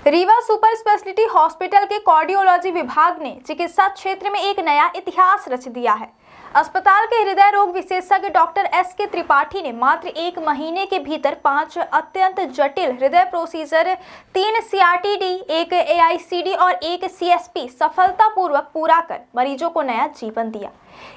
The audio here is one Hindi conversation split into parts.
रीवा सुपर स्पेशलिटी हॉस्पिटल के कार्डियोलॉजी विभाग ने चिकित्सा क्षेत्र में एक नया इतिहास रच दिया है। अस्पताल के हृदय रोग विशेषज्ञ डॉक्टर एस.के. त्रिपाठी ने मात्र 1 महीने के भीतर 5 अत्यंत जटिल हृदय प्रोसीजर, 3 CRT-D, 1 AICD और 1 CSP सफलतापूर्वक पूरा कर मरीजों को नया जीवन दिया।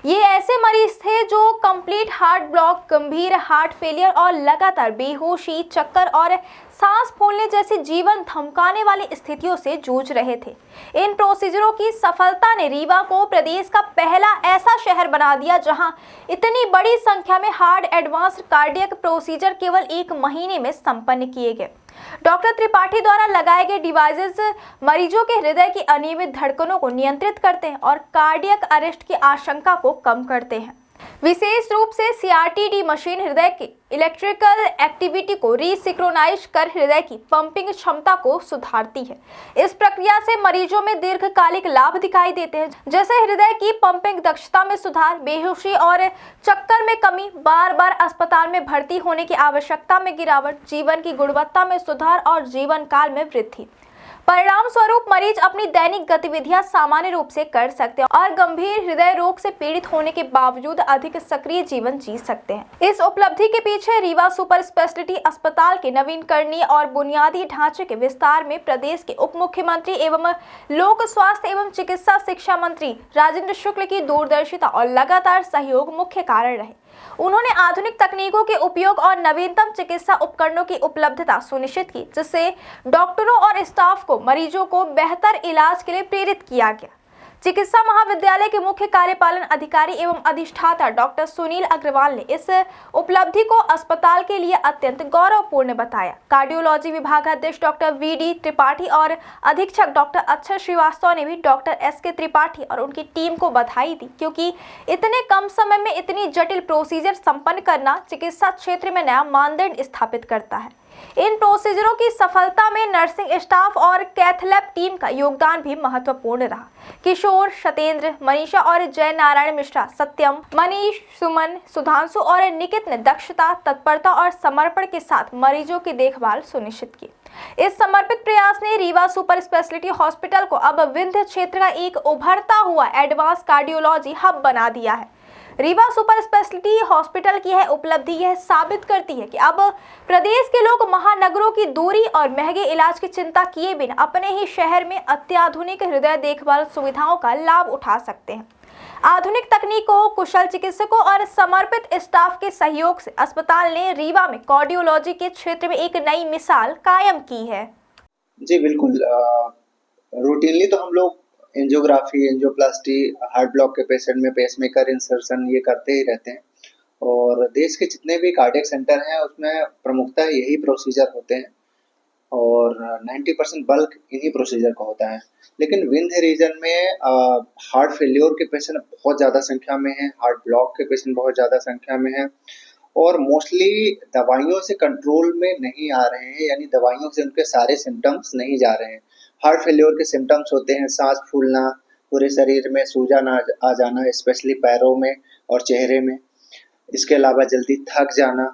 ये ऐसे मरीज थे जो कंप्लीट हार्ट ब्लॉक, गंभीर हार्ट फेलियर और लगातार बेहोशी, चक्कर और सांस फूलने जैसी जीवन थमकाने वाली स्थितियों से जूझ रहे थे। इन प्रोसीजरों की सफलता ने रीवा को प्रदेश का पहला ऐसा शहर बना दिया जहां इतनी बड़ी संख्या में हार्ड एडवांस्ड कार्डियक प्रोसीजर केवल 1 महीने में संपन्न किए गए। डॉक्टर त्रिपाठी द्वारा लगाए गए डिवाइसेस मरीजों के हृदय की अनियमित धड़कनों को नियंत्रित करते हैं और कार्डियक अरेस्ट की आशंका को कम करते हैं। विशेष रूप से CRT-D मशीन हृदय की इलेक्ट्रिकल एक्टिविटी को रीसिंक्रोनाइज कर हृदय की पंपिंग क्षमता को सुधारती है। इस प्रक्रिया से मरीजों में दीर्घकालिक लाभ दिखाई देते हैं, जैसे हृदय की पंपिंग दक्षता में सुधार, बेहोशी और चक्कर में कमी, बार बार अस्पताल में भर्ती होने की आवश्यकता में गिरावट, जीवन की गुणवत्ता में सुधार और जीवन काल में वृद्धि। परिणाम स्वरूप मरीज अपनी दैनिक गतिविधियां सामान्य रूप से कर सकते हैं और गंभीर हृदय रोग से पीड़ित होने के बावजूद अधिक सक्रिय जीवन जी सकते हैं। इस उपलब्धि के पीछे रीवा सुपर स्पेशलिटी अस्पताल के नवीनकरणीय और बुनियादी ढांचे के विस्तार में प्रदेश के उप मुख्यमंत्री एवं लोक स्वास्थ्य एवं चिकित्सा शिक्षा मंत्री राजेंद्र शुक्ल की दूरदर्शिता और लगातार सहयोग मुख्य कारण रहे। उन्होंने आधुनिक तकनीकों के उपयोग और नवीनतम चिकित्सा उपकरणों की उपलब्धता सुनिश्चित की, जिससे डॉक्टरों और स्टाफ को मरीजों को बेहतर इलाज के लिए प्रेरित किया गया। चिकित्सा महाविद्यालय के मुख्य कार्यपालन अधिकारी एवं अधिष्ठाता डॉक्टर सुनील अग्रवाल ने इस उपलब्धि को अस्पताल के लिए अत्यंत गौरवपूर्ण बताया। कार्डियोलॉजी विभागाध्यक्ष डॉक्टर V.D. त्रिपाठी और अधीक्षक डॉक्टर अक्षय श्रीवास्तव ने भी डॉक्टर S.के. त्रिपाठी और उनकी टीम को बधाई दी, क्योंकि इतने कम समय में इतनी जटिल प्रोसीजर संपन्न करना चिकित्सा क्षेत्र में नया मानदंड स्थापित करता है। इन प्रोसीजरों की सफलता में नर्सिंग स्टाफ और कैथ लैब टीम का योगदान भी महत्वपूर्ण रहा। किशोर, सतेंद्र, मनीषा और जय नारायण मिश्रा, सत्यम, मनीष, सुमन, सुधांशु और निकित ने दक्षता, तत्परता और समर्पण के साथ मरीजों की देखभाल सुनिश्चित की। इस समर्पित प्रयास ने रीवा सुपर स्पेशलिटी हॉस्पिटल को अब विंध्य क्षेत्र का एक उभरता हुआ एडवांस कार्डियोलॉजी हब बना दिया है। रीवा सुपर स्पेशलिटी हॉस्पिटल की यह उपलब्धि यह साबित करती है कि अब प्रदेश के लोग महानगरों की दूरी और महंगे इलाज की चिंता किए बिना अपने ही शहर में अत्याधुनिक हृदय देखभाल सुविधाओं का लाभ उठा सकते हैं। आधुनिक तकनीकों, कुशल चिकित्सकों और समर्पित स्टाफ के सहयोग से अस्पताल ने रीवा में कार्डियोलॉजी के क्षेत्र में एक नई मिसाल कायम की है। जी बिल्कुल, रूटीनली तो हम लोग एंजियोग्राफी, एंजियोप्लास्टी, हार्ट ब्लॉक के पेशेंट में पेसमेकर इंसर्शन ये करते ही रहते हैं और देश के जितने भी कार्डियक सेंटर हैं उसमें प्रमुखतः यही प्रोसीजर होते हैं और 90% बल्क इन्हीं प्रोसीजर का होता है। लेकिन विंध्य रीजन में हार्ट फेल्योर के पेशेंट बहुत ज़्यादा संख्या में हैं, हार्ट ब्लॉक के पेशेंट बहुत ज़्यादा संख्या में हैं और मोस्टली दवाइयों से कंट्रोल में नहीं आ रहे हैं, यानी दवाइयों से उनके सारे सिम्टम्स नहीं जा रहे हैं। हार्ट फेल्योर के सिम्टम्स होते हैं सांस फूलना, पूरे शरीर में सूजन आ जाना, स्पेशली पैरों में और चेहरे में, इसके अलावा जल्दी थक जाना।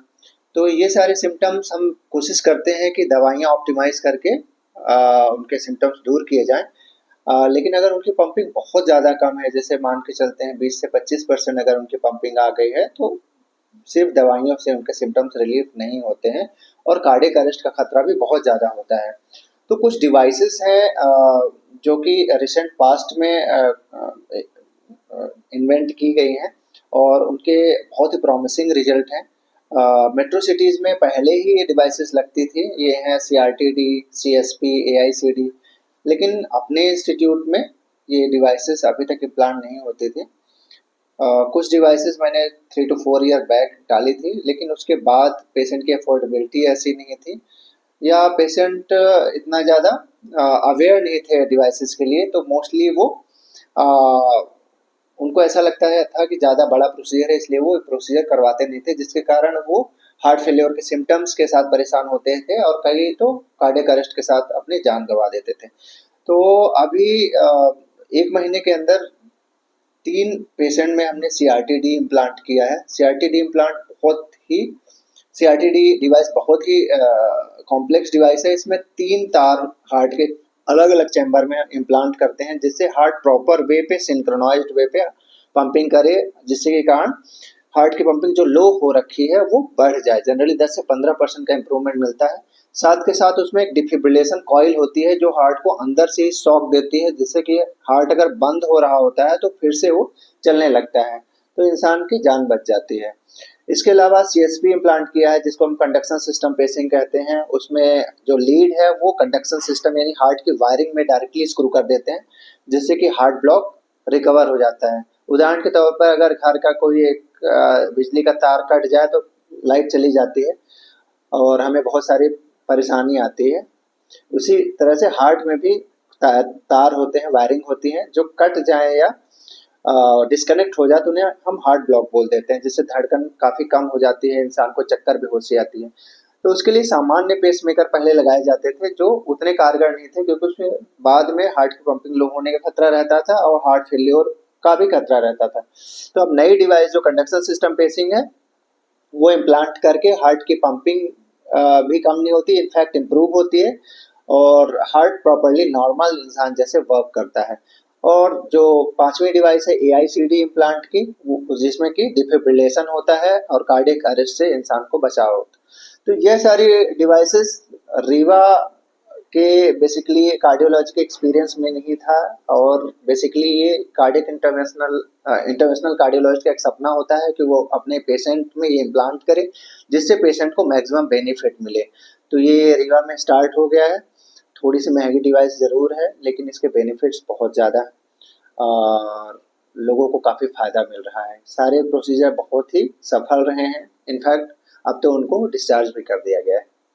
तो ये सारे सिम्टम्स हम कोशिश करते हैं कि दवाइयाँ ऑप्टिमाइज़ करके उनके सिम्टम्स दूर किए जाएँ। लेकिन अगर उनकी पंपिंग बहुत ज़्यादा कम है, जैसे मान के चलते हैं 20 से 25% अगर उनकी पंपिंग आ गई है, तो सिर्फ दवाइयों से उनके सिम्टम्स रिलीफ नहीं होते हैं और कार्डियक अरेस्ट का खतरा भी बहुत ज़्यादा होता है। तो कुछ डिवाइसेस हैं जो कि रिसेंट पास्ट में इन्वेंट की गई हैं और उनके बहुत ही प्रॉमिसिंग रिजल्ट हैं। मेट्रो सिटीज़ में पहले ही ये डिवाइसेस लगती थी, ये हैं CRT-D, CSP, AICD, लेकिन अपने इंस्टीट्यूट में ये डिवाइसेस अभी तक इम्प्लांट नहीं होते थे। कुछ डिवाइसेस मैंने 3 to 4 ईयर बैक डाली थी, लेकिन उसके बाद पेशेंट की अफोर्डेबिलिटी ऐसी नहीं थी या पेशेंट इतना ज़्यादा अवेयर नहीं थे डिवाइसेस के लिए, तो मोस्टली वो उनको ऐसा लगता था कि ज़्यादा बड़ा प्रोसीजर है, इसलिए वो प्रोसीजर करवाते नहीं थे, जिसके कारण वो हार्ट फेलियर के सिम्टम्स के साथ परेशान होते थे और कई तो कार्डियक अरेस्ट के साथ अपनी जान गंवा देते थे। तो अभी 1 महीने के अंदर 3 पेशेंट में हमने CRT-D इम्प्लांट किया है। CRT-D इम्प्लांट बहुत ही CRT-D डिवाइस बहुत ही कॉम्प्लेक्स डिवाइस है। इसमें 3 तार हार्ट के अलग अलग चैम्बर में इम्प्लांट करते हैं, जिससे हार्ट प्रॉपर वे पे सिंक्रोनाइज्ड वे पे पंपिंग करे, जिससे के कारण हार्ट की पंपिंग जो लो हो रखी है वो बढ़ जाए। जनरली 10 से 15% का इम्प्रूवमेंट मिलता है। साथ के साथ उसमें एक डिफिब्रिलेशन कॉइल होती है जो हार्ट को अंदर से ही शॉक देती है, जिससे कि हार्ट अगर बंद हो रहा होता है तो फिर से वो चलने लगता है, तो इंसान की जान बच जाती है। इसके अलावा CSP इम्प्लांट किया है, जिसको हम कंडक्शन सिस्टम पेसिंग कहते हैं। उसमें जो लीड है वो कंडक्शन सिस्टम यानी हार्ट की वायरिंग में डायरेक्टली स्क्रू कर देते हैं, जिससे कि हार्ट ब्लॉक रिकवर हो जाता है। उदाहरण के तौर पर अगर घर का कोई एक बिजली का तार कट जाए तो लाइट चली जाती है और हमें बहुत सारी परेशानी आती है। उसी तरह से हार्ट में भी तार होते हैं, वायरिंग होती है, जो कट जाए या डिस्कनेक्ट हो जाए तो उन्हें हम हार्ट ब्लॉक बोल देते हैं, जिससे धड़कन काफ़ी कम हो जाती है, इंसान को चक्कर बेहोशी आती है। तो उसके लिए सामान्य पेसमेकर पहले लगाए जाते थे, जो उतने कारगर नहीं थे, क्योंकि उसमें बाद में हार्ट की पंपिंग लो होने का खतरा रहता था और हार्ट फेल्योर का भी खतरा रहता था। तो अब नई डिवाइस जो कंडक्शन सिस्टम पेसिंग है वो इम्प्लांट करके हार्ट की पंपिंग भी कम नहीं होती, इनफैक्ट इम्प्रूव होती है और हार्ट प्रॉपर्ली नॉर्मल इंसान जैसे वर्क करता है। और जो 5वीं डिवाइस है AICD इम्प्लांट की, जिसमें कि डिफिब्रिलेशन होता है और कार्डियक अरेस्ट से इंसान को बचाव होता है। तो यह सारी डिवाइसेस रीवा के बेसिकली कार्डियोलॉजी के एक्सपीरियंस में नहीं था, और बेसिकली ये कार्डियक इंटरवेंशनल कार्डियोलॉजी का एक सपना होता है कि वो अपने पेशेंट में ये इम्प्लांट करे, जिससे पेशेंट को मैक्सिमम बेनिफिट मिले। तो ये रीवा में स्टार्ट हो गया है। थोड़ी सी महंगी डिवाइस ज़रूर है, लेकिन इसके बेनिफिट्स बहुत ज़्यादा और लोगों को काफ़ी फ़ायदा मिल रहा है। सारे प्रोसीजर बहुत ही सफल रहे हैं। इनफैक्ट अब तो उनको डिस्चार्ज भी कर दिया गया है।